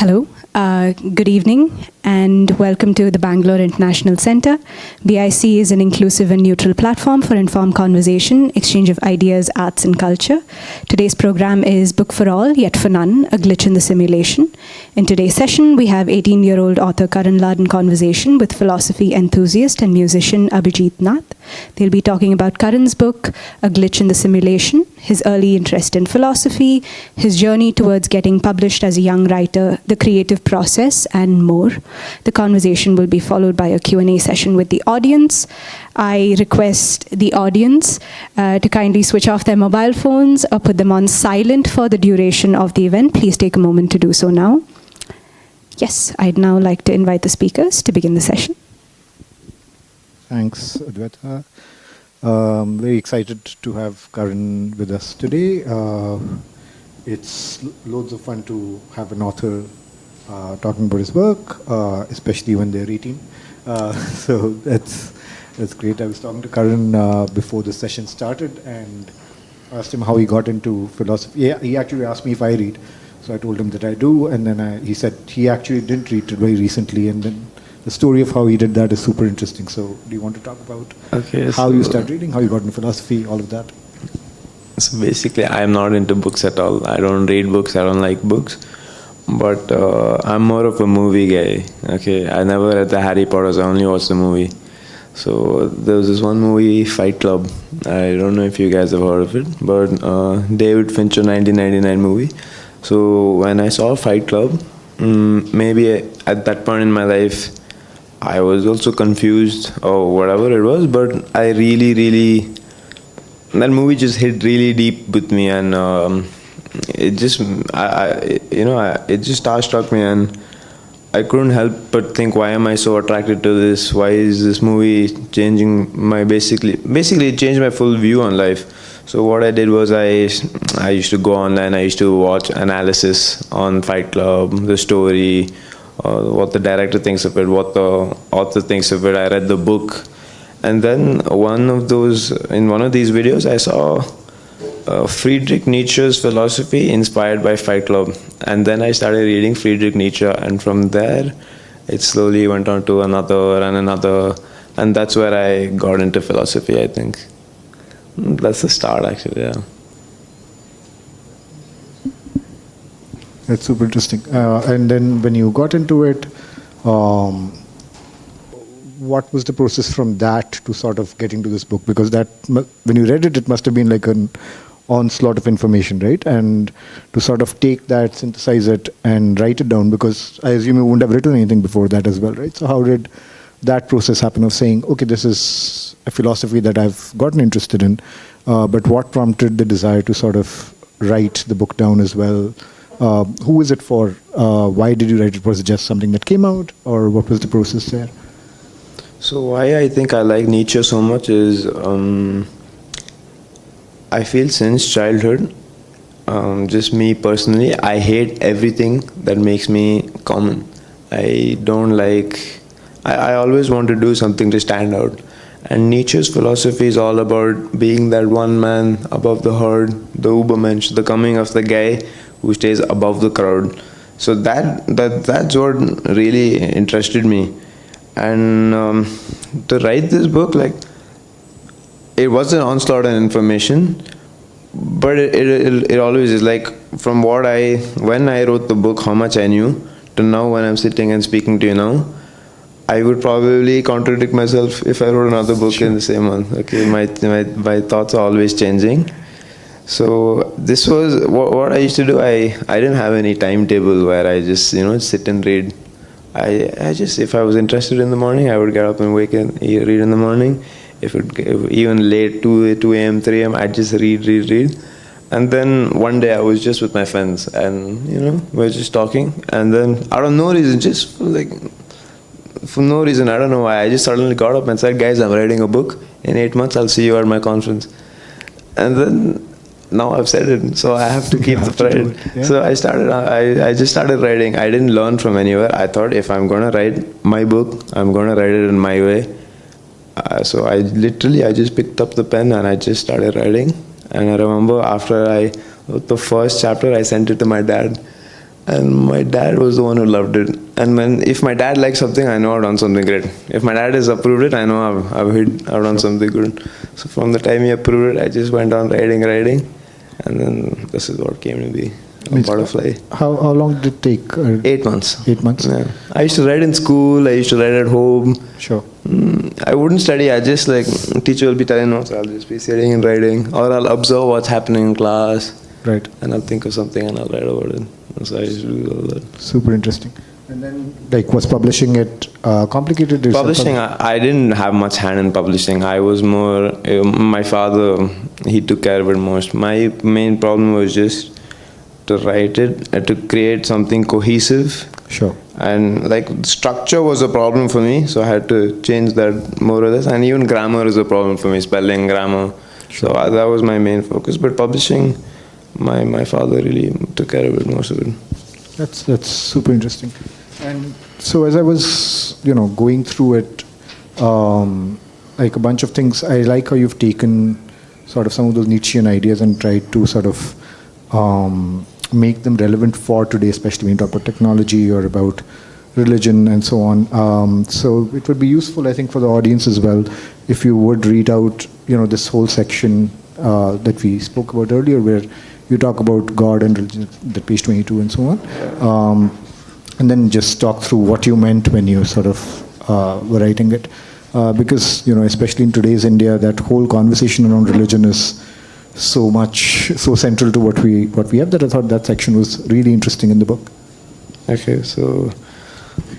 Hello, good evening, and welcome to the Bangalore International Centre. BIC is an inclusive and neutral platform for informed conversation, exchange of ideas, arts and culture. Today's program is Book for All, Yet for None, A Glitch in the Simulation. In today's session, we have 18-year-old author Karan Lad in conversation with philosophy enthusiast and musician Abhijit Nath. They'll be talking about Karan's book, A Glitch in the Simulation, his early interest in philosophy, his journey towards getting published as a young writer, the creative process, and more. The conversation will be followed by a Q&A session with the audience. I request the audience to kindly switch off their mobile phones or put them on silent for the duration of the event. Please take a moment to do so now. Yes, I'd now like to invite the speakers to begin the session. Thanks, Adwaita. Very excited to have Karan with us today. It's loads of fun to have an author talking about his work, especially when they're 18. So that's great. I was talking to Karan before the session started and asked him how he got into philosophy. Yeah, he actually asked me if I read. So I told him that I do, and then he said he actually didn't read it very recently, and then the story of how he did that is super interesting. So do you want to talk about how you started reading, how you got into philosophy, all of that? So basically, I'm not into books at all. I don't read books. I don't like books. But I'm more of a movie guy. Okay, I never read the Harry Potters. I only watched the movie. So there was this one movie, Fight Club. I don't know if you guys have heard of it, but David Fincher 1999 movie. So when I saw Fight Club, maybe at that point in my life, I was also confused or whatever it was, but I really, that movie just hit really deep with me, and it just, it just starstruck me, and I couldn't help but think, why am I so attracted to this? Why is this movie changing my basically it changed my full view on life. So what I did was I used to go online, I used to watch analysis on Fight Club, the story, what the director thinks of it, what the author thinks of it. I read the book, and then in one of these videos I saw Friedrich Nietzsche's philosophy inspired by Fight Club, and then I started reading Friedrich Nietzsche, and from there it slowly went on to another, and that's where I got into philosophy, I think. That's the start, actually, yeah. That's super interesting. And then when you got into it, what was the process from that to sort of getting to this book? Because that, when you read it, it must have been like an onslaught of information, right? And to sort of take that, synthesize it, and write it down, because I assume you wouldn't have written anything before that as well, right? So how did that process happen of saying, okay, this is a philosophy that I've gotten interested in, but what prompted the desire to sort of write the book down as well? Who is it for? Why did you write it? Was it just something that came out, or what was the process there? So why I think I like Nietzsche so much is, I feel since childhood, just me personally, I hate everything that makes me common. I don't like, I always want to do something to stand out. And Nietzsche's philosophy is all about being that one man above the herd, the Übermensch, the coming of the guy who stays above the crowd. So that's what really interested me. And to write this book, like, it was an onslaught of information, but it always is, like, from when I wrote the book, how much I knew, to now when I'm sitting and speaking to you now, I would probably contradict myself if I wrote another book in the same month. Okay, my thoughts are always changing. So this was what I used to do. I didn't have any timetable where I just sit and read. I just, if I was interested in the morning, I would get up and wake and read in the morning. If even late 2 a.m., 3 a.m., I'd just read. And then one day I was just with my friends, and we were just talking, and then out of no reason, just for no reason, I don't know why, I just suddenly got up and said, guys, I'm writing a book. In 8 months, I'll see you at my conference. And then now I've said it, so I have to keep the pride. Yeah. So I just started writing. I didn't learn from anywhere. I thought, if I'm going to write my book, I'm going to write it in my way. So I just picked up the pen and I just started writing. And I remember after I wrote the first chapter, I sent it to my dad. And my dad was the one who loved it. And if my dad likes something, I know I've done something great. If my dad has approved it, I know I've done something good. So from the time he approved it, I just went on writing, and then this is what came to be a butterfly. How long did it take? 8 months. 8 months? Yeah. I used to write in school, I used to write at home. Sure. I wouldn't study, I just teacher will be telling notes, I'll just be sitting and writing. Or I'll observe what's happening in class. Right. And I'll think of something and I'll write about it. So I used to do all that. Super interesting. And then, was publishing it complicated? Publishing, I didn't have much hand in publishing. I was more, my father, he took care of it most. My main problem was just to write it, to create something cohesive. Sure. And structure was a problem for me, so I had to change that more or less. And even grammar is a problem for me, spelling, grammar. Sure. So that was my main focus. But publishing, my father really took care of it, most of it. That's super interesting. And so as I was, going through it, a bunch of things, I like how you've taken sort of some of those Nietzschean ideas and tried to sort of make them relevant for today, especially when you talk about technology or about religion and so on. So it would be useful, I think, for the audience as well, if you would read out, this whole section that we spoke about earlier, where you talk about God and religion, the page 22 and so on. And then just talk through what you meant when you sort of were writing it. Because, especially in today's India, that whole conversation around religion is so central to what we have, that I thought that section was really interesting in the book. Okay, so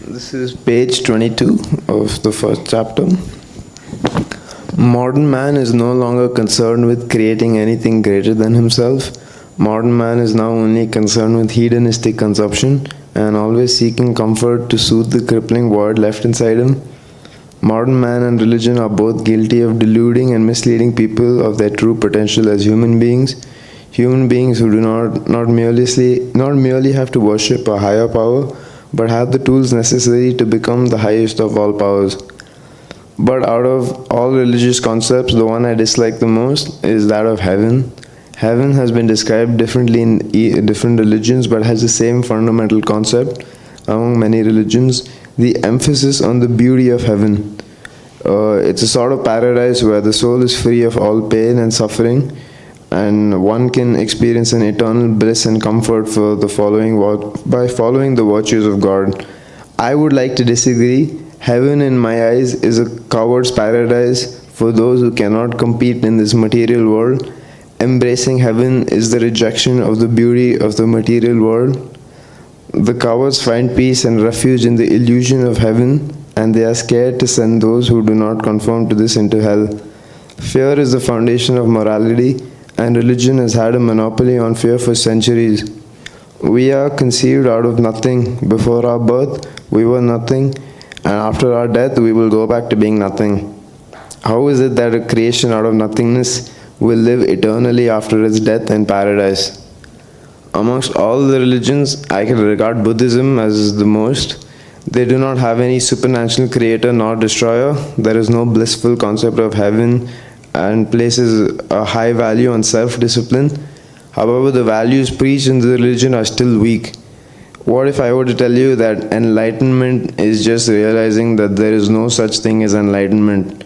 this is page 22 of the first chapter. Modern man is no longer concerned with creating anything greater than himself. Modern man is now only concerned with hedonistic consumption and always seeking comfort to soothe the crippling void left inside him. Modern man and religion are both guilty of deluding and misleading people of their true potential as human beings who do not merely have to worship a higher power, but have the tools necessary to become the highest of all powers. But out of all religious concepts, the one I dislike the most is that of heaven. Heaven has been described differently in different religions, but has the same fundamental concept among many religions: the emphasis on the beauty of heaven. It's a sort of paradise where the soul is free of all pain and suffering, and one can experience an eternal bliss and comfort by following the virtues of God. I would like to disagree. Heaven, in my eyes, is a coward's paradise for those who cannot compete in this material world. Embracing heaven is the rejection of the beauty of the material world. The cowards find peace and refuge in the illusion of heaven, and they are scared to send those who do not conform to this into hell. Fear is the foundation of morality, and religion has had a monopoly on fear for centuries. We are conceived out of nothing. Before our birth, we were nothing, and after our death, we will go back to being nothing. How is it that a creation out of nothingness will live eternally after its death in paradise? Amongst all the religions, I can regard Buddhism as the most. They do not have any supernatural creator nor destroyer. There is no blissful concept of heaven, and places a high value on self-discipline. However, the values preached in the religion are still weak. What if I were to tell you that enlightenment is just realizing that there is no such thing as enlightenment?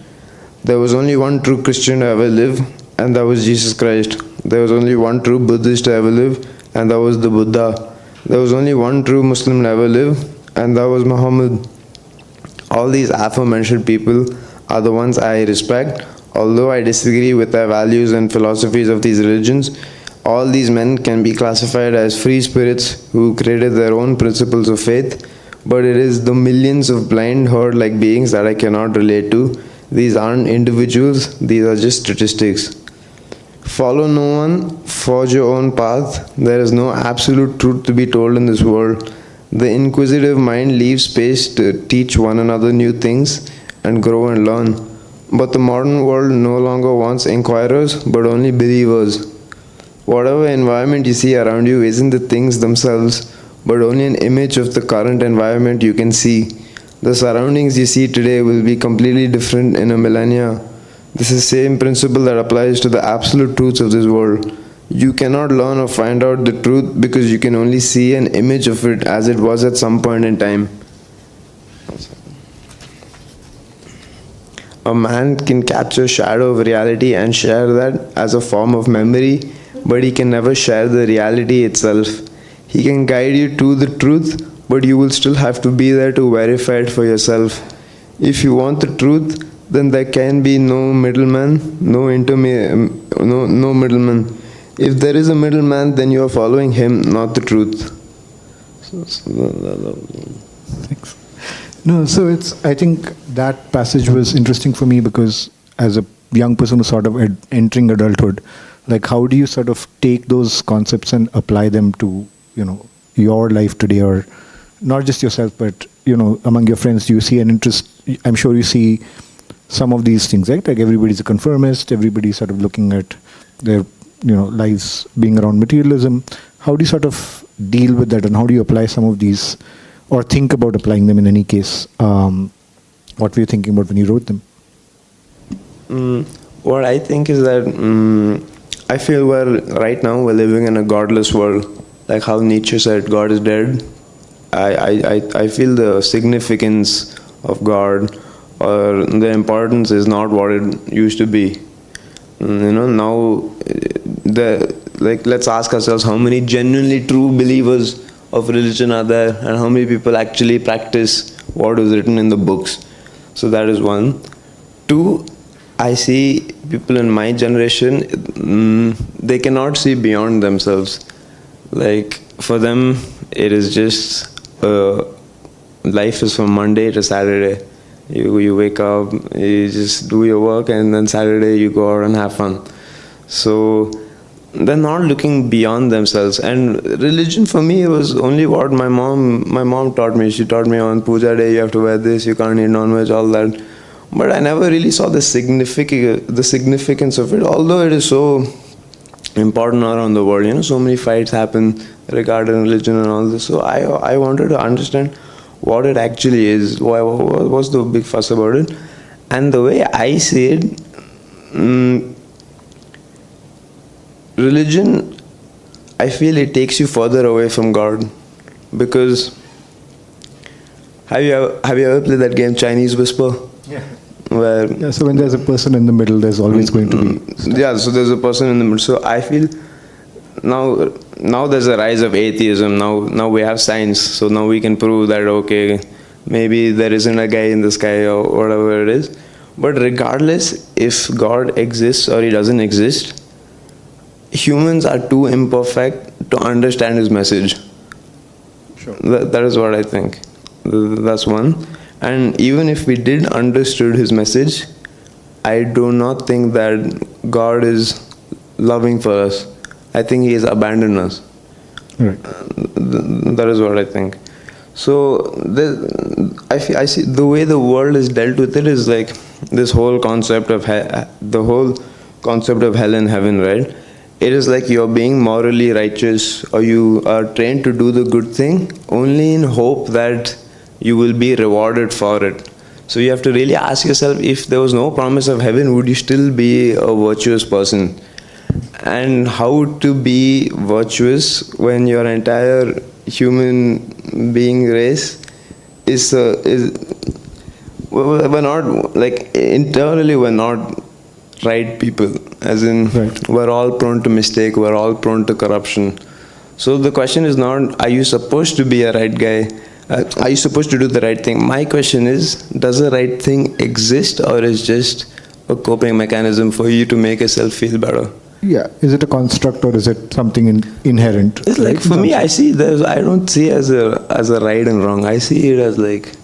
There was only one true Christian to ever live, and that was Jesus Christ. There was only one true Buddhist to ever live, and that was the Buddha. There was only one true Muslim to ever live, and that was Muhammad. All these aforementioned people are the ones I respect. Although I disagree with their values and philosophies of these religions, all these men can be classified as free spirits who created their own principles of faith. But it is the millions of blind herd-like beings that I cannot relate to. These aren't individuals, these are just statistics. Follow no one, forge your own path. There is no absolute truth to be told in this world. The inquisitive mind leaves space to teach one another new things and grow and learn. But the modern world no longer wants inquirers, but only believers. Whatever environment you see around you isn't the things themselves, but only an image of the current environment you can see. The surroundings you see today will be completely different in a millennia. This is the same principle that applies to the absolute truths of this world. You cannot learn or find out the truth because you can only see an image of it as it was at some point in time. A man can capture shadow of reality and share that as a form of memory, but he can never share the reality itself. He can guide you to the truth, but you will still have to be there to verify it for yourself. If you want the truth, then there can be no middleman, no middleman. If there is a middleman, then you are following him, not the truth. Thanks. No, so I think that passage was interesting for me because as a young person who's sort of entering adulthood, like how do you sort of take those concepts and apply them to, your life today, or not just yourself, but, among your friends? Do you see an interest? I'm sure you see some of these things, right? Like everybody's a conformist, everybody's sort of looking at their, lives being around materialism. How do you sort of deal with that, and how do you apply some of these, or think about applying them in any case? What were you thinking about when you wrote them? What I think is that I feel right now we're living in a godless world. Like how Nietzsche said, God is dead. I feel the significance of God or the importance is not what it used to be. Now, let's ask ourselves how many genuinely true believers of religion are there, and how many people actually practice what is written in the books. So that is one. Two, I see people in my generation, they cannot see beyond themselves. Like for them, it is just life is from Monday to Saturday. You wake up, you just do your work, and then Saturday you go out and have fun. So they're not looking beyond themselves. And religion for me was only what my mom taught me. She taught me on Puja Day you have to wear this, you can't eat non-veg, all that. But I never really saw the significance of it, although it is so important around the world. So many fights happen regarding religion and all this. So I wanted to understand what it actually is. What's the big fuss about it? And the way I see it, religion, I feel it takes you further away from God. Because have you ever played that game Chinese Whisper? Yeah. So when there's a person in the middle, there's always going to be stuff. Yeah, so there's a person in the middle. So I feel now there's a rise of atheism. Now we have science, so now we can prove that okay, maybe there isn't a guy in the sky or whatever it is. But regardless if God exists or he doesn't exist, humans are too imperfect to understand his message. Sure. That is what I think. That's one. And even if we did understood his message, I do not think that God is loving for us. I think he has abandoned us. Right. That is what I think. So I see the way the world is dealt with it is like this whole concept of the whole concept of hell and heaven, right? It is like you're being morally righteous, or you are trained to do the good thing only in hope that you will be rewarded for it. So you have to really ask yourself, if there was no promise of heaven, would you still be a virtuous person? And how to be virtuous when your entire human being race we're not, like, internally we're not right people, as in right. We're all prone to mistake, we're all prone to corruption. So the question is not, are you supposed to be a right guy? Are you supposed to do the right thing? My question is, does the right thing exist, or is just a coping mechanism for you to make yourself feel better? Yeah. Is it a construct, or is it something inherent? It's like, for me, I don't see it as a right and wrong. I see it as like,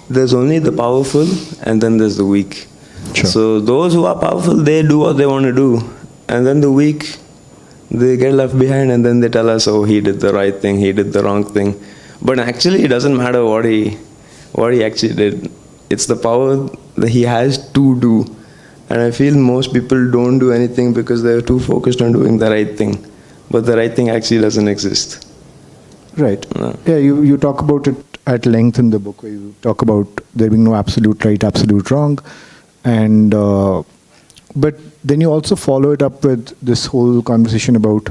there's only the powerful and then there's the weak. Sure. So those who are powerful, they do what they want to do. And then the weak, they get left behind, and then they tell us, oh, he did the right thing, he did the wrong thing. But actually, it doesn't matter what he actually did. It's the power that he has to do. And I feel most people don't do anything because they're too focused on doing the right thing. But the right thing actually doesn't exist. Right. Yeah, you talk about it at length in the book, where you talk about there being no absolute right, absolute wrong. And But then you also follow it up with this whole conversation about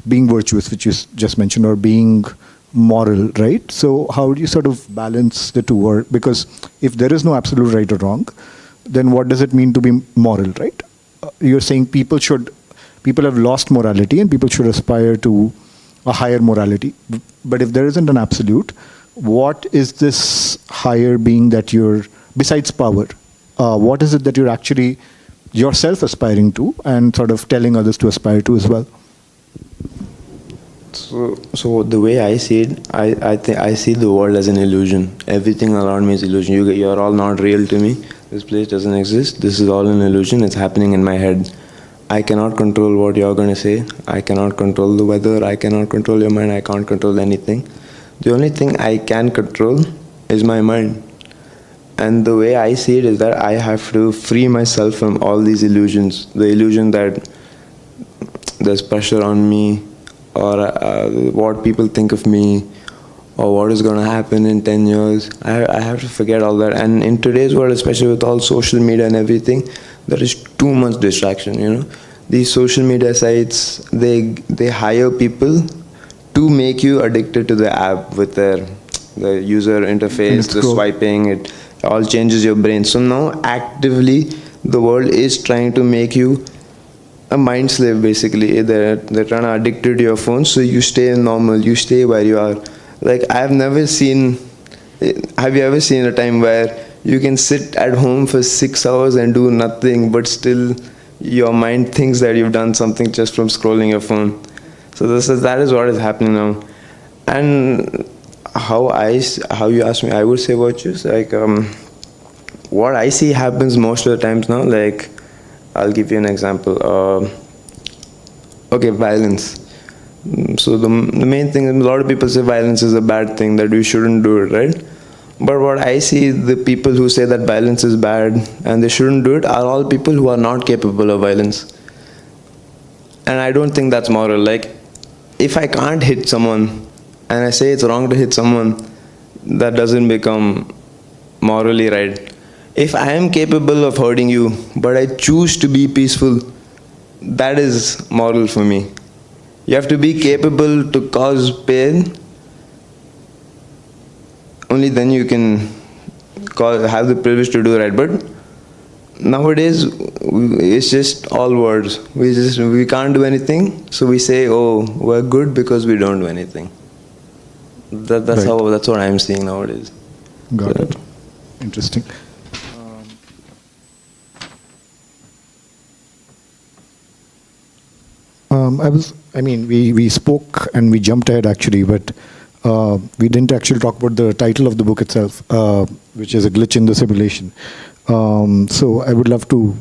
being virtuous, which you just mentioned, or being moral, right? So how do you sort of balance the two? Or because if there is no absolute right or wrong, then what does it mean to be moral, right? You're saying people have lost morality and people should aspire to a higher morality. But if there isn't an absolute, what is this higher being that you're, besides power, what is it that you're actually yourself aspiring to and sort of telling others to aspire to as well? So the way I see it, I think I see the world as an illusion. Everything around me is illusion. You're all not real to me. This place doesn't exist. This is all an illusion. It's happening in my head. I cannot control what you're going to say. I cannot control the weather. I cannot control your mind. I can't control anything. The only thing I can control is my mind. And the way I see it is that I have to free myself from all these illusions. The illusion that there's pressure on me, or what people think of me, or what is going to happen in 10 years. I have to forget all that. And in today's world, especially with all social media and everything, there is too much distraction, you know. These social media sites, they hire people to make you addicted to the app with the user interface, the swiping, it all changes your brain. So now actively the world is trying to make you a mind slave, basically. They're trying to addict you to your phone, so you stay normal, you stay where you are. Like, have you ever seen a time where you can sit at home for 6 hours and do nothing, but still your mind thinks that you've done something just from scrolling your phone? So that is what is happening now. And how you ask me, I would say virtues. Like, what I see happens most of the times now. Like, I'll give you an example. Violence. So the main thing, a lot of people say violence is a bad thing, that we shouldn't do it, right? But what I see, the people who say that violence is bad and they shouldn't do it are all people who are not capable of violence. And I don't think that's moral. Like, if I can't hit someone and I say it's wrong to hit someone, that doesn't become morally right. If I am capable of hurting you, but I choose to be peaceful, that is moral for me. You have to be capable to cause pain. Only then you can have the privilege to do right. But nowadays, it's just all words. We can't do anything, so we say, oh, we're good because we don't do anything. That's what I'm seeing nowadays. Got it. Interesting. We spoke and we jumped ahead actually, but we didn't actually talk about the title of the book itself, which is A Glitch in the Simulation. So I would love to,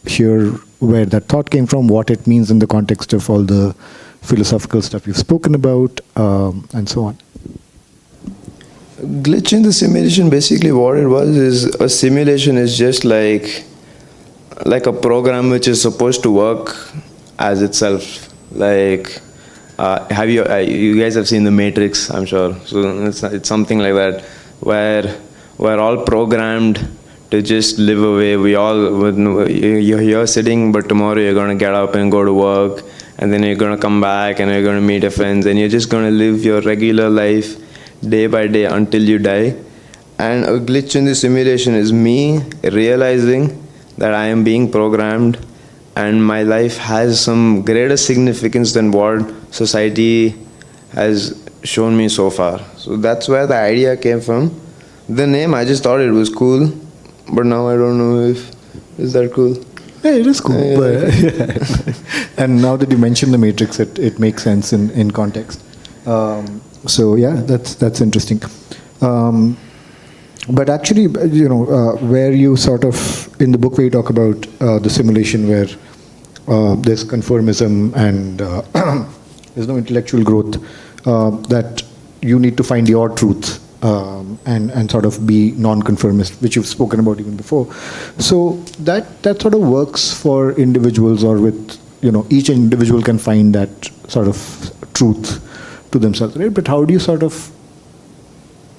hear where that thought came from, what it means in the context of all the philosophical stuff you've spoken about, and so on. Glitch in the simulation, basically what it was is, a simulation is just like a program which is supposed to work as itself. Like, you guys have seen The Matrix, I'm sure. So it's something like that, where we're all programmed to just live away. You're here sitting, but tomorrow you're going to get up and go to work, and then you're going to come back and you're going to meet your friends, and you're just going to live your regular life day by day until you die. And a glitch in the simulation is me realizing that I am being programmed and my life has some greater significance than what society has shown me so far. So that's where the idea came from. The name, I just thought it was cool, but now I don't know if is that cool. Yeah, it is cool. And now that you mentioned The Matrix, it makes sense in context. So yeah, that's interesting. But actually, where you sort of, in the book where you talk about the simulation where there's conformism and there's no intellectual growth, that you need to find your truth and sort of be non-conformist, which you've spoken about even before. So that sort of works for individuals, or with, each individual can find that sort of truth to themselves, right? But how do you sort of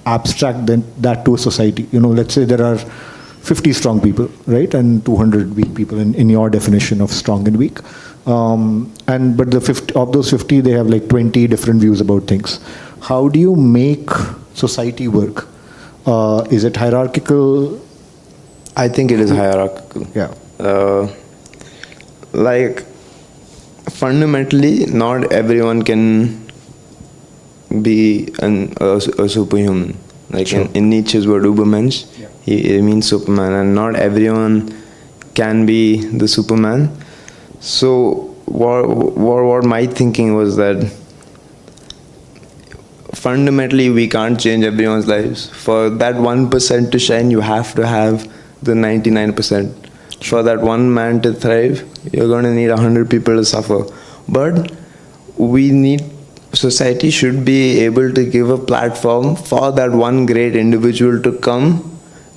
abstract that to a society? Let's say there are 50 strong people, right, and 200 weak people in your definition of strong and weak. But the 50, of those 50, they have like 20 different views about things. How do you make society work? Is it hierarchical? I think it is hierarchical. Yeah. Like, fundamentally, not everyone can be a superhuman. Like, Sure. in Nietzsche's word, Übermensch, he means Superman, and not everyone can be the Superman. So, what my thinking was that fundamentally we can't change everyone's lives. For that 1% to shine, you have to have the 99%. For that one man to thrive, you're going to need 100 people to suffer. But society should be able to give a platform for that one great individual to come,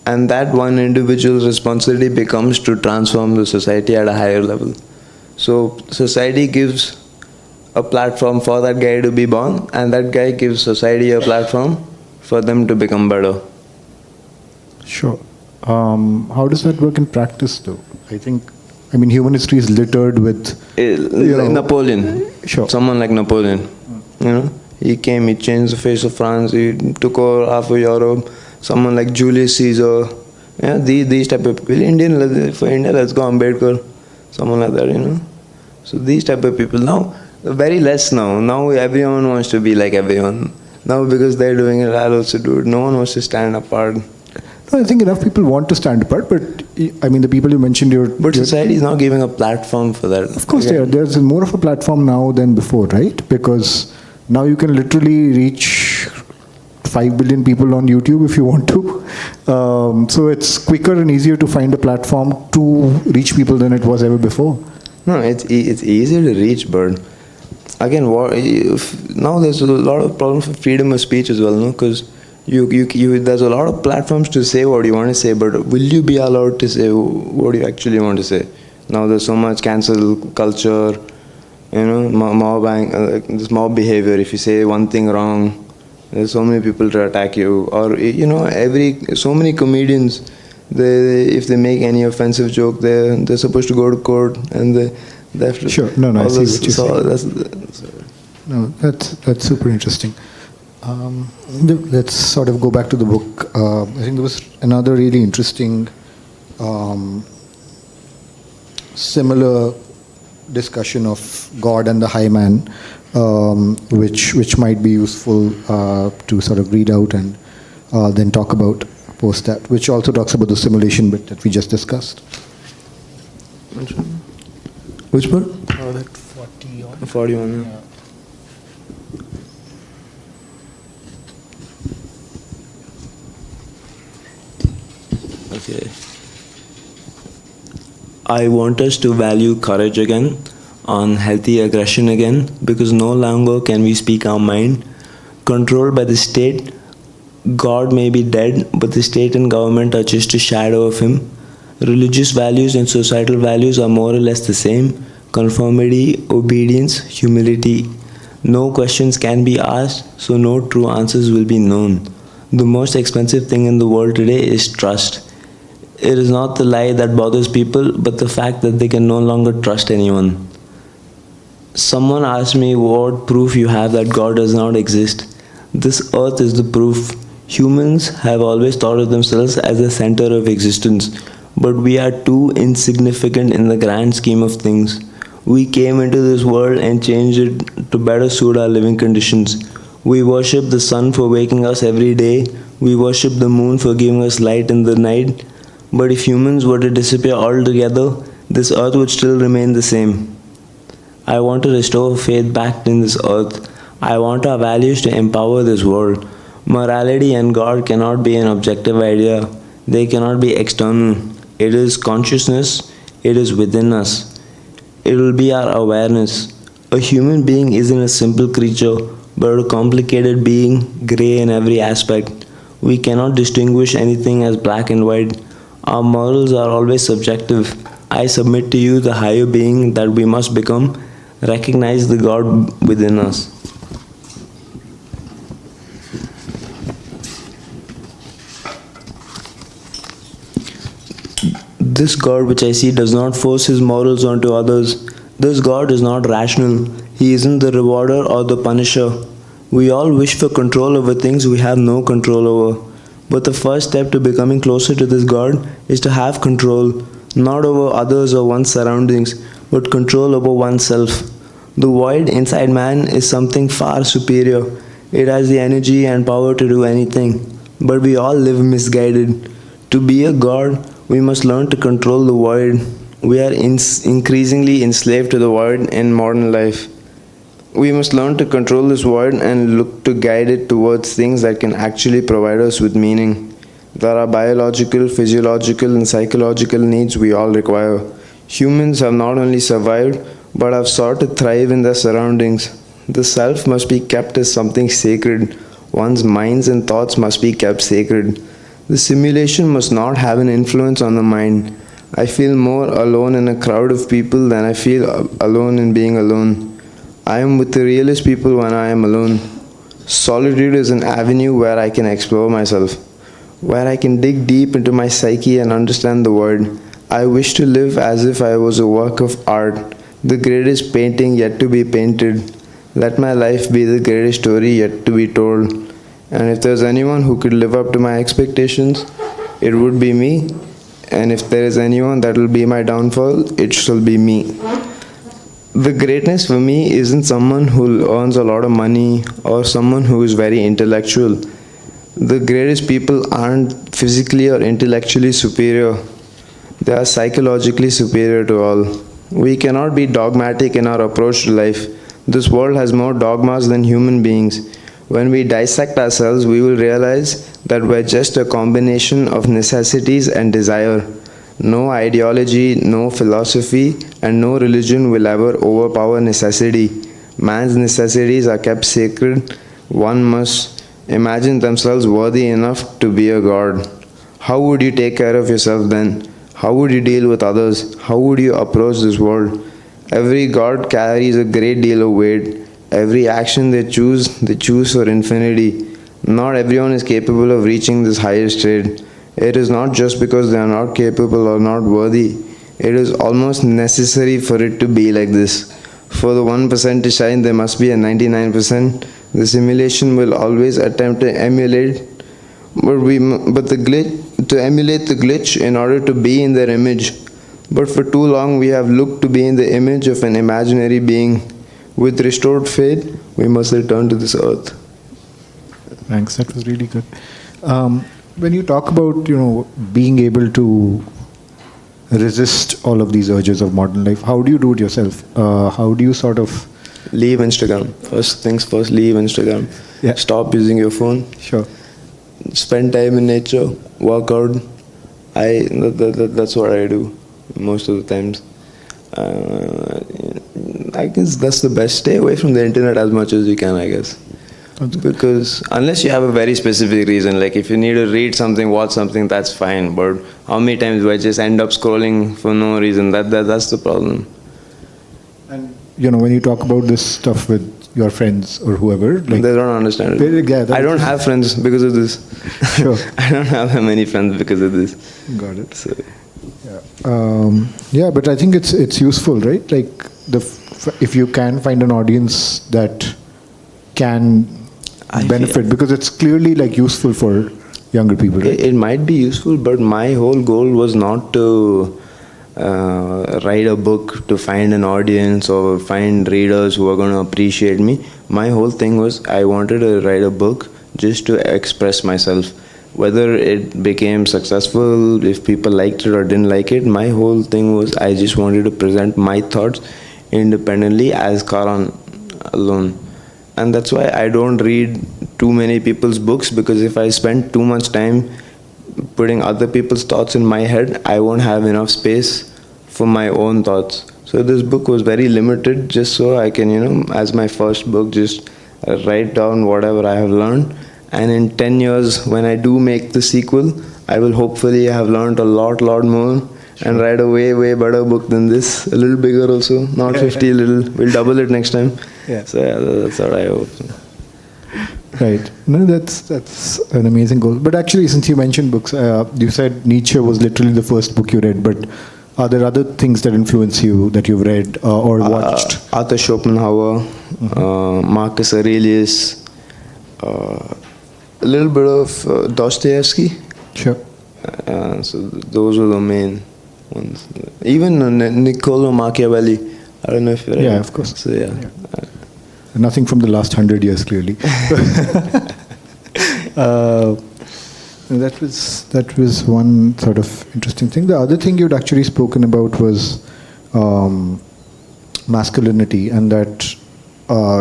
and that one individual's responsibility becomes to transform the society at a higher level. So society gives a platform for that guy to be born, and that guy gives society a platform for them to become better. Sure. How does that work in practice, though? I mean, human history is littered with Napoleon. Sure. Someone like Napoleon. He came, he changed the face of France, he took over half of Europe. Someone like Julius Caesar. These type of people. For India, let's go Ambedkar. Someone like that, So these type of people. Now, very less now. Now everyone wants to be like everyone. Now because they're doing it, I'll also do it. No one wants to stand apart. No, I think enough people want to stand apart, but I mean, the people you mentioned, But society is not giving a platform for that. Of course, there's more of a platform now than before, right? Because now you can literally reach 5 billion people on YouTube if you want to. So it's quicker and easier to find a platform to reach people than it was ever before. No, it's easier to reach, but again, now there's a lot of problems for freedom of speech as well, no? Because there's a lot of platforms to say what you want to say, but will you be allowed to say what you actually want to say? Now there's so much cancel culture, this mob behavior. If you say one thing wrong, there's so many people to attack you. Or so many comedians, if they make any offensive joke, they're supposed to go to court and they have to. Sure. No, I see what you're saying. No, that's super interesting. Let's sort of go back to the book. I think there was another really interesting, similar discussion of God and the high man, which might be useful to sort of read out and then talk about post that, which also talks about the simulation bit that we just discussed. Which part? That 41. 41. Yeah. Okay. I want us to value courage again, on healthy aggression again, because no longer can we speak our mind. Controlled by the state, God may be dead, but the state and government are just a shadow of him. Religious values and societal values are more or less the same: conformity, obedience, humility. No questions can be asked, so no true answers will be known. The most expensive thing in the world today is trust. It is not the lie that bothers people, but the fact that they can no longer trust anyone. Someone asked me what proof you have that God does not exist. This earth is the proof. Humans have always thought of themselves as the center of existence, but we are too insignificant in the grand scheme of things. We came into this world and changed it to better suit our living conditions. We worship the sun for waking us every day. We worship the moon for giving us light in the night. But if humans were to disappear altogether, this earth would still remain the same. I want to restore faith back in this earth. I want our values to empower this world. Morality and God cannot be an objective idea. They cannot be external. It is consciousness. It is within us. It will be our awareness. A human being isn't a simple creature, but a complicated being, grey in every aspect. We cannot distinguish anything as black and white. Our morals are always subjective. I submit to you the higher being that we must become. Recognize the God within us. This God which I see does not force his morals onto others. This God is not rational. He isn't the rewarder or the punisher. We all wish for control over things we have no control over. But the first step to becoming closer to this God is to have control, not over others or one's surroundings, but control over oneself. The void inside man is something far superior. It has the energy and power to do anything. But we all live misguided. To be a God, we must learn to control the void. We are increasingly enslaved to the void in modern life. We must learn to control this void and look to guide it towards things that can actually provide us with meaning. There are biological, physiological, and psychological needs we all require. Humans have not only survived, but have sought to thrive in their surroundings. The self must be kept as something sacred. One's minds and thoughts must be kept sacred. The simulation must not have an influence on the mind. I feel more alone in a crowd of people than I feel alone in being alone. I am with the realest people when I am alone. Solitude is an avenue where I can explore myself, where I can dig deep into my psyche and understand the world. I wish to live as if I was a work of art, the greatest painting yet to be painted. Let my life be the greatest story yet to be told. And if there's anyone who could live up to my expectations, it would be me. And if there is anyone that will be my downfall, it shall be me. The greatness for me isn't someone who earns a lot of money or someone who is very intellectual. The greatest people aren't physically or intellectually superior. They are psychologically superior to all. We cannot be dogmatic in our approach to life. This world has more dogmas than human beings. When we dissect ourselves, we will realize that we're just a combination of necessities and desire. No ideology, no philosophy, and no religion will ever overpower necessity. Man's necessities are kept sacred. One must imagine themselves worthy enough to be a god. How would you take care of yourself then? How would you deal with others? How would you approach this world? Every god carries a great deal of weight. Every action they choose for infinity. Not everyone is capable of reaching this highest state. It is not just because they are not capable or not worthy. It is almost necessary for it to be like this. For the 1% to shine, there must be a 99%. The simulation will always attempt to emulate, to emulate the glitch in order to be in their image. But for too long, we have looked to be in the image of an imaginary being. With restored faith, we must return to this earth. Thanks, that was really good. When you talk about, being able to resist all of these urges of modern life, how do you do it yourself? How do you sort of... Leave Instagram. First things first, leave Instagram. Yeah. Stop using your phone. Sure. Spend time in nature, work out. That's what I do most of the times. I guess that's the best. Stay away from the internet as much as you can, I guess. Because unless you have a very specific reason, like if you need to read something, watch something, that's fine. But how many times do I just end up scrolling for no reason? That's the problem. And when you talk about this stuff with your friends or whoever, like, they don't understand it. Yeah, I don't have friends because of this. Sure. I don't have that many friends because of this. Got it. So. Yeah, but I think it's useful, right? Like if you can find an audience that can benefit, because it's clearly like useful for younger people, right? It might be useful, but my whole goal was not to write a book to find an audience or find readers who are going to appreciate me. My whole thing was I wanted to write a book just to express myself. Whether it became successful, if people liked it or didn't like it, my whole thing was I just wanted to present my thoughts independently as Karan alone. And that's why I don't read too many people's books, because if I spend too much time putting other people's thoughts in my head, I won't have enough space for my own thoughts. So this book was very limited, just so I can, as my first book, just write down whatever I have learned. And in 10 years, when I do make the sequel, I will hopefully have learned a lot more and write a way better book than this. A little bigger also, not 50, little. We'll double it next time. Yeah. So yeah, that's what I hope. Right. No, that's an amazing goal. But actually, since you mentioned books, you said Nietzsche was literally the first book you read. But are there other things that influence you that you've read or watched? Arthur Schopenhauer, Marcus Aurelius, a little bit of Dostoevsky. Sure. So those were the main ones. Even Niccolo Machiavelli. I don't know if you read. Yeah, of course. So yeah. Nothing from the last 100 years, clearly. That was one sort of interesting thing. The other thing you'd actually spoken about was masculinity, and that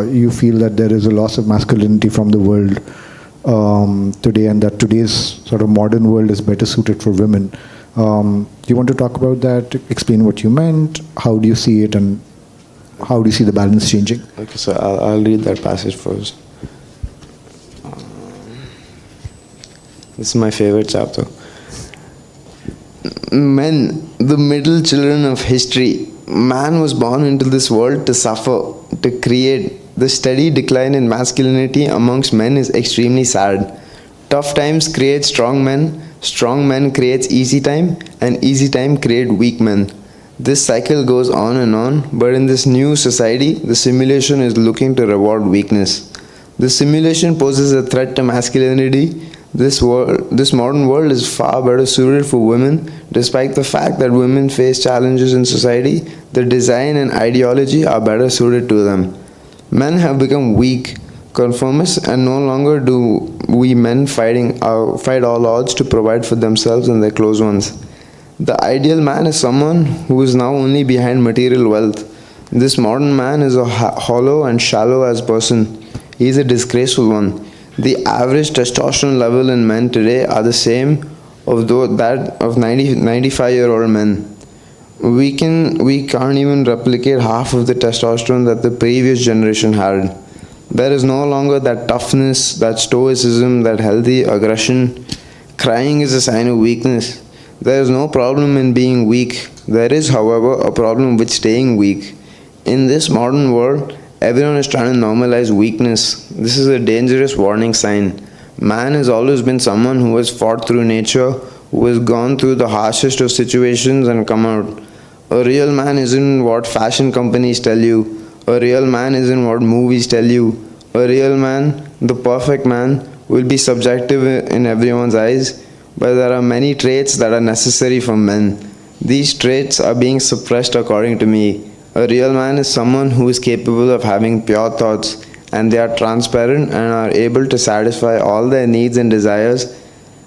you feel that there is a loss of masculinity from the world today, and that today's sort of modern world is better suited for women. Do you want to talk about that? Explain what you meant. How do you see it, and how do you see the balance changing? Okay, so I'll read that passage first. This is my favorite chapter. Men, the middle children of history. Man was born into this world to suffer, to create. The steady decline in masculinity amongst men is extremely sad. Tough times create strong men creates easy time, and easy time create weak men. This cycle goes on, but in this new society, the simulation is looking to reward weakness. The simulation poses a threat to masculinity. This modern world is far better suited for women. Despite the fact that women face challenges in society, the design and ideology are better suited to them. Men have become weak, conformists, and no longer do we men fight all odds to provide for themselves and their close ones. The ideal man is someone who is now only behind material wealth. This modern man is a hollow and shallow as person. He is a disgraceful one. The average testosterone level in men today are the same of that of 95-year-old men. We can't even replicate half of the testosterone that the previous generation had. There is no longer that toughness, that stoicism, that healthy aggression. Crying is a sign of weakness. There is no problem in being weak. There is, however, a problem with staying weak. In this modern world, everyone is trying to normalize weakness. This is a dangerous warning sign. Man has always been someone who has fought through nature, who has gone through the harshest of situations and come out. A real man isn't what fashion companies tell you. A real man isn't what movies tell you. A real man, the perfect man, will be subjective in everyone's eyes, but there are many traits that are necessary for men. These traits are being suppressed according to me. A real man is someone who is capable of having pure thoughts, and they are transparent and are able to satisfy all their needs and desires.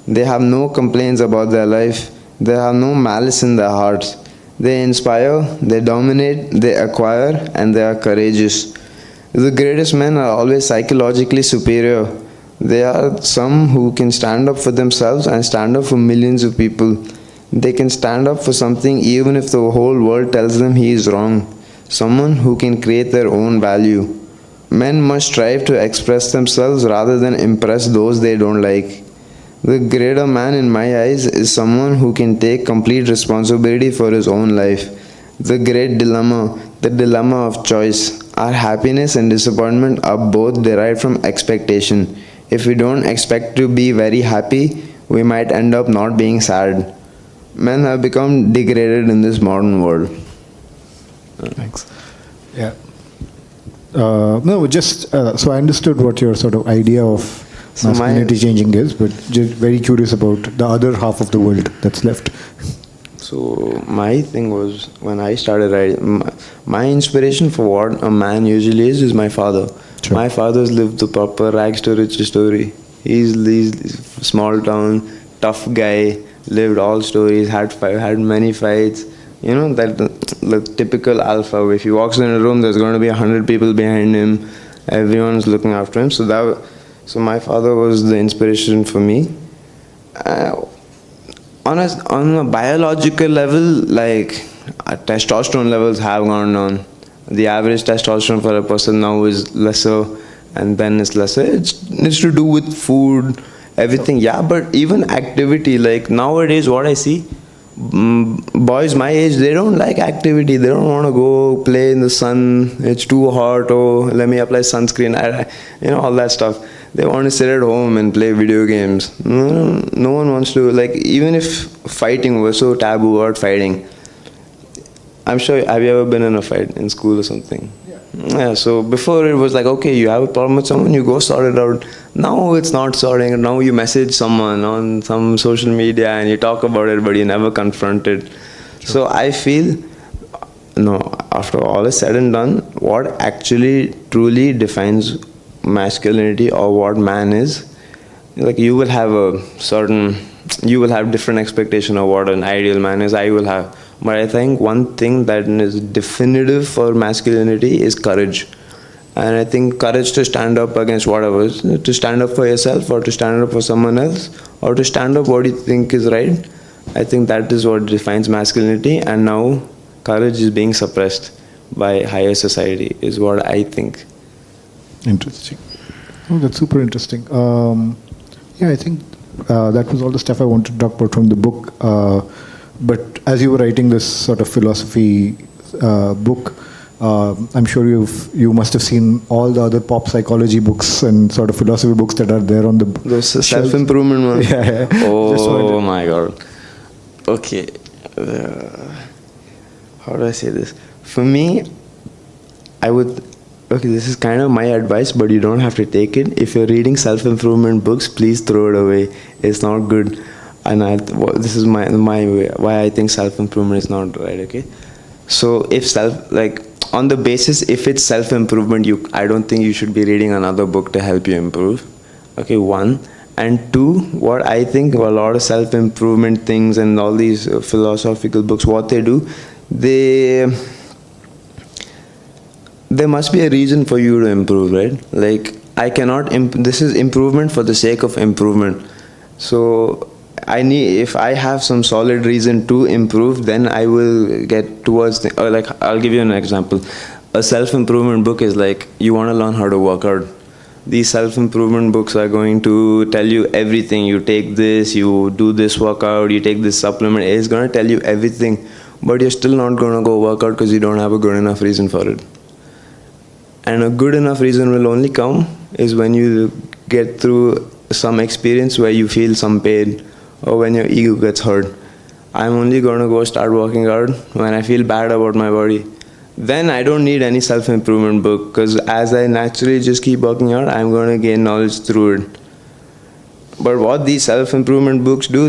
They have no complaints about their life. They have no malice in their hearts. They inspire, they dominate, they acquire, and they are courageous. The greatest men are always psychologically superior. They are some who can stand up for themselves and stand up for millions of people. They can stand up for something even if the whole world tells them he is wrong. Someone who can create their own value. Men must strive to express themselves rather than impress those they don't like. The greater man in my eyes is someone who can take complete responsibility for his own life. The great dilemma, the dilemma of choice. Our happiness and disappointment are both derived from expectation. If we don't expect to be very happy, we might end up not being sad. Men have become degraded in this modern world. Thanks. Yeah. So I understood what your sort of idea of masculinity changing is, but just very curious about the other half of the world that's left. So my thing was, when I started writing, my inspiration for what a man usually is my father. Sure. My father's lived the proper rags to riches story. He's small town, tough guy, lived all stories, had many fights. You know, that the typical alpha. If he walks in a room, there's going to be 100 people behind him. Everyone's looking after him. So my father was the inspiration for me. On a biological level, like testosterone levels have gone down. The average testosterone for a person now is lesser, and then it's lesser. It's to do with food, everything. Yeah, but even activity. Like nowadays, what I see, boys my age, they don't like activity. They don't want to go play in the sun. It's too hot. Oh, let me apply sunscreen. All that stuff. They want to sit at home and play video games. No one wants to, like, even if fighting was so taboo about fighting. I'm sure, have you ever been in a fight in school or something? Yeah, so before it was like, okay, you have a problem with someone, you go sort it out. Now it's not sorting. Now you message someone on some social media and you talk about it, but you never confront it. Sure. So I feel, after all is said and done, what actually truly defines masculinity or what man is, like you will have different expectation of what an ideal man is. I will have. But I think one thing that is definitive for masculinity is courage. And I think courage to stand up against whatever, to stand up for yourself or to stand up for someone else or to stand up what you think is right. I think that is what defines masculinity, and now courage is being suppressed by higher society is what I think. Interesting. Oh, that's super interesting. Yeah, I think that was all the stuff I wanted to talk about from the book. But as you were writing this sort of philosophy book, I'm sure you must have seen all the other pop psychology books and sort of philosophy books that are there on the those self-improvement ones. Yeah. Oh my God. Okay. How do I say this? For me, okay, this is kind of my advice, but you don't have to take it. If you're reading self-improvement books, please throw it away. It's not good. And this is my way, why I think self-improvement is not right, okay? So on the basis, if it's self-improvement, I don't think you should be reading another book to help you improve. Okay, one. And two, what I think a lot of self-improvement things and all these philosophical books, what they do, there must be a reason for you to improve, right? Like, this is improvement for the sake of improvement. So, if I have some solid reason to improve, then I will get towards, I'll give you an example. A self-improvement book is like, you want to learn how to work out. These self-improvement books are going to tell you everything. You take this, you do this workout, you take this supplement. It's going to tell you everything. But you're still not going to go work out because you don't have a good enough reason for it. And a good enough reason will only come is when you get through some experience where you feel some pain, or when your ego gets hurt. I'm only going to go start working out when I feel bad about my body. Then I don't need any self-improvement book, because as I naturally just keep working out, I'm going to gain knowledge through it. But what these self-improvement books do,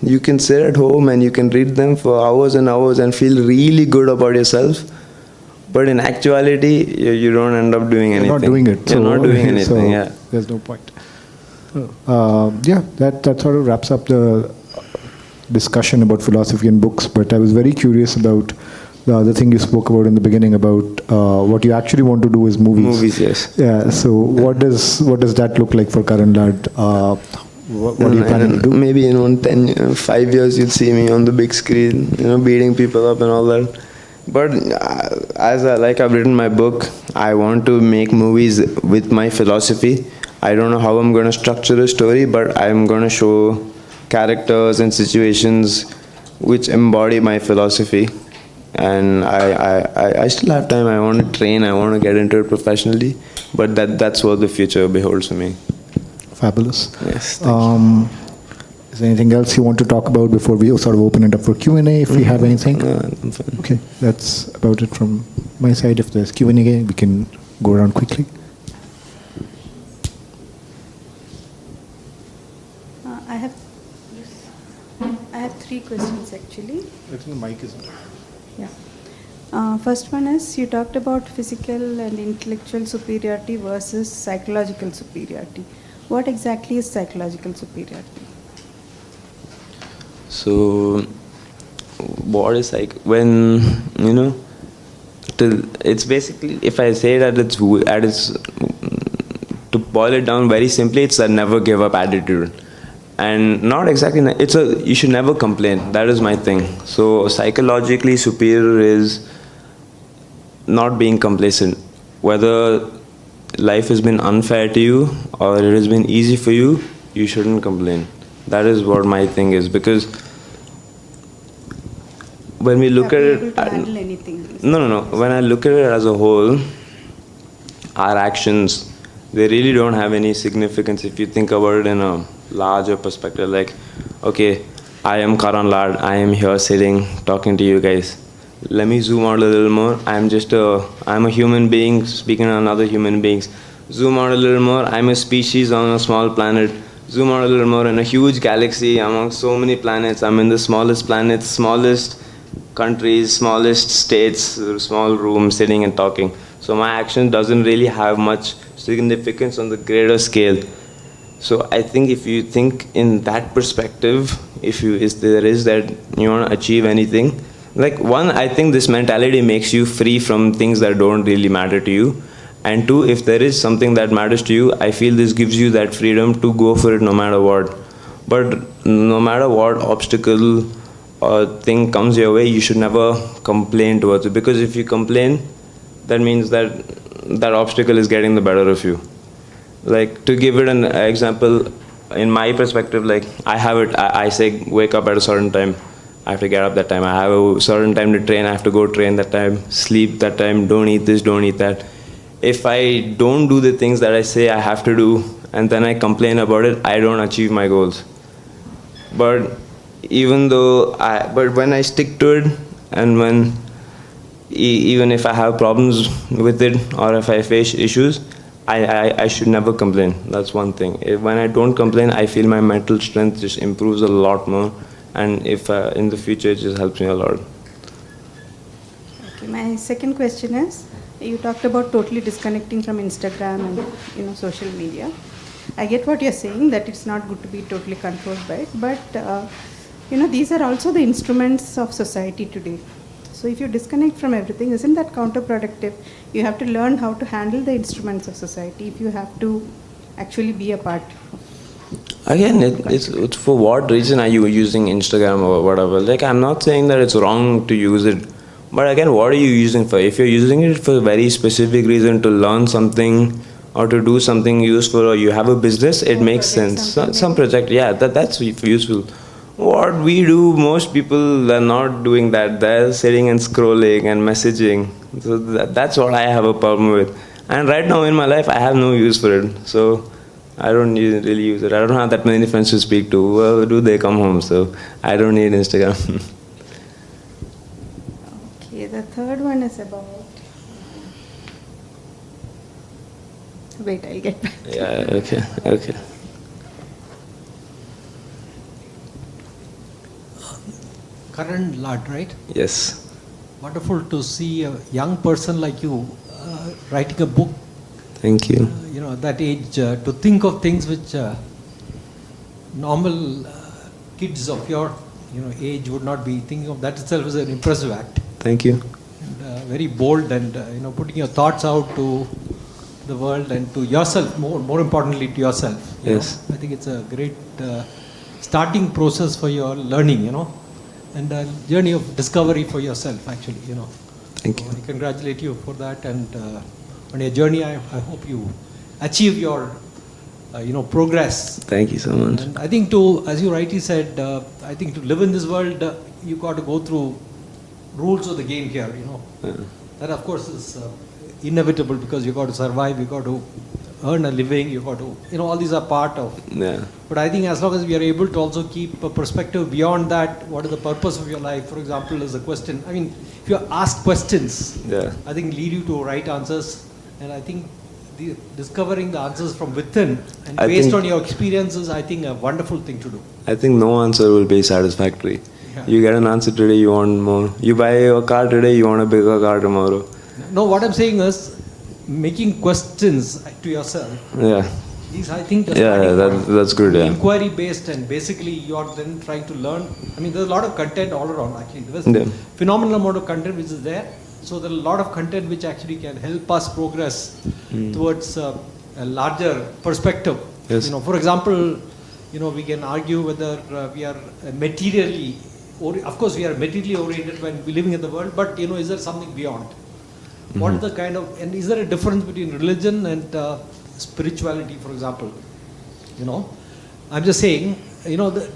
you can sit at home and you can read them for hours and hours and feel really good about yourself. But in actuality, you don't end up doing anything. You're not doing it. You're not doing anything, yeah. There's no point. Yeah, that sort of wraps up the discussion about philosophy and books. But I was very curious about the other thing you spoke about in the beginning about what you actually want to do is movies. Movies, yes. Yeah. So what does that look like for Karan Lad? What are you planning to do? Maybe in 5 years you'll see me on the big screen, beating people up and all that. But I've written my book, I want to make movies with my philosophy. I don't know how I'm going to structure a story, but I'm going to show characters and situations which embody my philosophy. And I still have time. I want to train. I want to get into it professionally. But that's what the future beholds for me. Fabulous. Yes, thank you. Is there anything else you want to talk about before we sort of open it up for Q&A, if we have anything? No, I'm fine. Okay, that's about it from my side. If there's Q&A, we can go around quickly. I have 3 questions actually. I think the mic is on. Yeah. First one is, you talked about physical and intellectual superiority versus psychological superiority. What exactly is psychological superiority? So, what is when, it's basically, if I say that to boil it down very simply, it's a never give up attitude. And not exactly, you should never complain. That is my thing. So psychologically superior is not being complacent. Whether life has been unfair to you or it has been easy for you, you shouldn't complain. That is what my thing is, because when we look at it, handle anything. no. When I look at it as a whole, our actions they really don't have any significance if you think about it in a larger perspective. Like, okay, I am Karan Lad, I am here sitting, talking to you guys. Let me zoom out a little more. I'm a human being speaking to another human beings. Zoom out a little more. I'm a species on a small planet. Zoom out a little more in a huge galaxy among so many planets. I'm in the smallest planets, smallest countries, smallest states, small room, sitting and talking. So my action doesn't really have much significance on the greater scale. So I think if you think in that perspective, if there is that you want to achieve anything, like one, I think this mentality makes you free from things that don't really matter to you. And two, if there is something that matters to you, I feel this gives you that freedom to go for it no matter what. But no matter what obstacle or thing comes your way, you should never complain towards it. Because if you complain, that means that that obstacle is getting the better of you. Like, to give it an example, in my perspective, like, I say wake up at a certain time, I have to get up that time. I have a certain time to train, I have to go train that time, sleep that time, don't eat this, don't eat that. If I don't do the things that I say I have to do, and then I complain about it, I don't achieve my goals. But but when I stick to it, and when even if I have problems with it, or if I face issues, I should never complain. That's one thing. When I don't complain, I feel my mental strength just improves a lot more, and if in the future, it just helps me a lot. Okay, my second question is, you talked about totally disconnecting from Instagram and social media. I get what you're saying, that it's not good to be totally controlled by it, but these are also the instruments of society today. So if you disconnect from everything, isn't that counterproductive? You have to learn how to handle the instruments of society if you have to actually be a part. Again, it's for what reason are you using Instagram or whatever? Like, I'm not saying that it's wrong to use it, but again, what are you using for? If you're using it for a very specific reason, to learn something or to do something useful, or you have a business, it makes sense. Some project, yeah, that's useful. What we do, most people are not doing that. They're sitting and scrolling and messaging. So that's what I have a problem with. And right now in my life, I have no use for it. So I don't really use it. I don't have that many friends to speak to. Well, do they come home? So I don't need Instagram. Okay, the third one is about... Wait, I'll get back. Yeah, okay. Karan Lad, right? Yes. Wonderful to see a young person like you writing a book. Thank you. At that age, to think of things which normal kids of your age would not be thinking of. That itself is an impressive act. Thank you. And, very bold, and putting your thoughts out to the world and to yourself, more importantly to yourself. Yes. I think it's a great starting process for your learning, and a journey of discovery for yourself, actually, Thank you. I congratulate you for that, and on your journey, I hope you achieve your, progress. Thank you so much. And I think as you rightly said, I think to live in this world, you got to go through rules of the game here, Yeah. That, of course, is inevitable, because you got to survive, you got to earn a living, you got to, all these are part of. Yeah. But I think as long as we are able to also keep a perspective beyond that, what is the purpose of your life, for example, is a question. I mean, if you ask questions, Yeah. I think lead you to right answers. And I think discovering the answers from within and based on your experiences, I think a wonderful thing to do. I think no answer will be satisfactory. Yeah. You get an answer today, you want more. You buy a car today, you want a bigger car tomorrow. No, what I'm saying is making questions to yourself. Yeah. These, I think, that's good. Yeah. Inquiry based, and basically you are then trying to learn. I mean, there's a lot of content all around, actually. There's phenomenal amount of content which is there. So there are a lot of content which actually can help us progress towards a larger perspective. Yes. For example, we can argue whether we are materially, of course we are materially oriented when we're living in the world, but is there something beyond? What is the kind of, and is there a difference between religion and spirituality, for example? I'm just saying,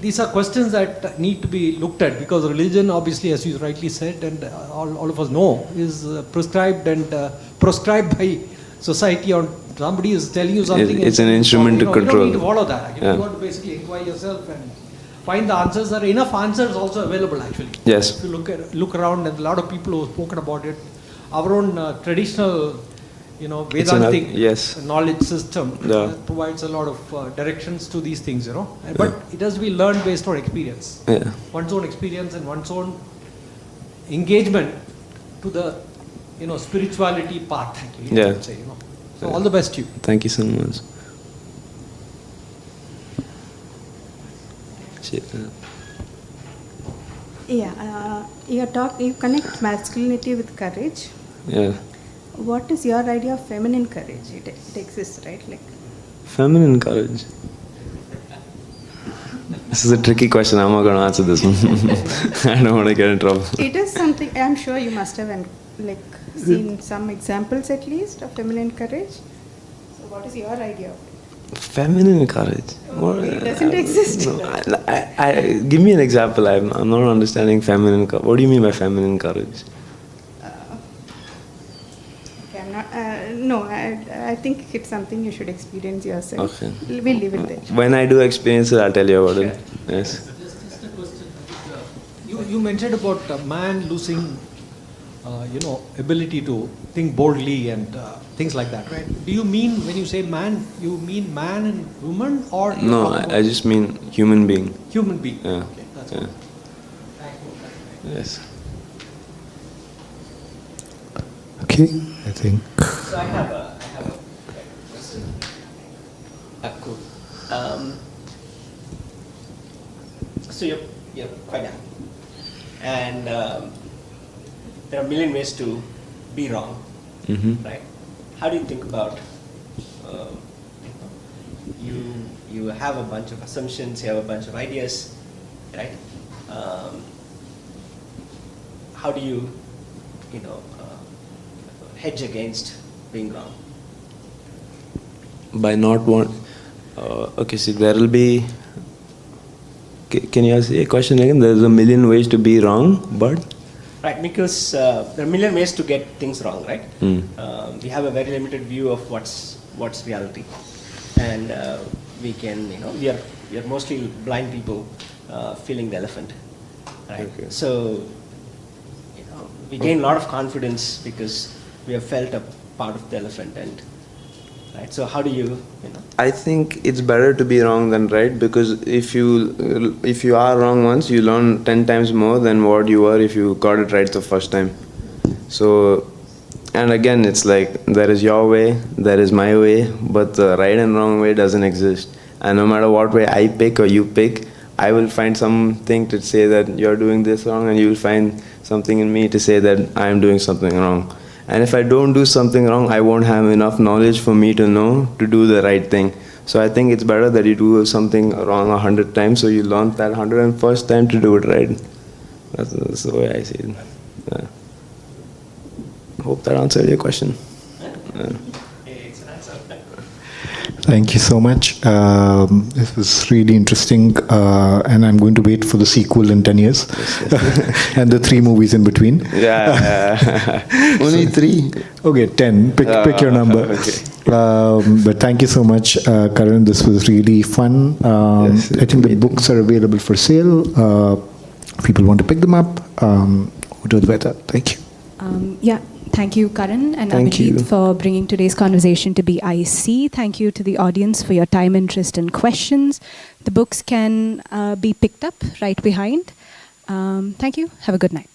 these are questions that need to be looked at, because religion, obviously, as you rightly said, and all of us know, is prescribed by society or somebody is telling you something. It's an instrument to You control. don't need to follow that. Actually. Yeah. You want to basically inquire yourself and find the answers. There are enough answers also available actually. Yes. If you look around, and a lot of people who have spoken about it, our own traditional, Vedantic knowledge system provides a lot of directions to these things, But it has to be learned based on experience. Yeah. One's own experience and one's own engagement to the, spirituality path, actually. Yeah. I would say, So all the best to you. Thank you so much. You connect masculinity with courage. Yeah. What is your idea of feminine courage? It exists, right? Feminine courage. This is a tricky question. I'm not going to answer this one. I don't want to get in trouble. It is something, I'm sure you must have seen some examples at least of feminine courage. So what is your idea of it? Feminine courage? It doesn't exist. No, give me an example. I'm not understanding feminine courage. What do you mean by feminine courage? I think it's something you should experience yourself. Okay. We'll leave it there. When I do experience it, I'll tell you about it. Yes. Just a question. You mentioned about a man losing, ability to think boldly and things like that, right? Do you mean, when you say man, you mean man and woman, or? No, I just mean human being. Human being. Yeah. Okay, that's good. Yes. Okay, I think. So I have a question. Cool. So you're quite young, and there are a million ways to be wrong, right? How do you think about you have a bunch of assumptions, you have a bunch of ideas, right? How do you hedge against being wrong? By not want. Okay, so there will be. Can you ask a question again? There's a million ways to be wrong, but. Right, because there are a million ways to get things wrong, right? We have a very limited view of what's reality, and we can, we are mostly blind people feeling the elephant, right? Okay. So, we gain a lot of confidence because we have felt a part of the elephant, and right. So how do you, I think it's better to be wrong than right, because if you are wrong once, you learn 10 times more than what you were if you got it right the first time. So, and again, it's like there is your way, there is my way, but the right and wrong way doesn't exist. And no matter what way I pick or you pick, I will find something to say that you're doing this wrong, and you will find something in me to say that I'm doing something wrong. And if I don't do something wrong, I won't have enough knowledge for me to know to do the right thing. So I think it's better that you do something wrong 100 times, so you learn that 101st time to do it right. That's the way I see it. Yeah. Hope that answered your question. Yeah. it's an answer. Thank you so much. This was really interesting, and I'm going to wait for the sequel in 10 years and the 3 movies in between. Yeah. Only 3. Okay, 10. Pick your number. Okay. But thank you so much, Karan. This was really fun. Yes, I think the books are available for sale. People want to pick them up. Who knows better? Thank you. Thank you, Karan and Thank you. Abhijit, for bringing today's conversation to BIC. Thank you to the audience for your time, interest, and questions. The books can be picked up right behind. Thank you. Have a good night.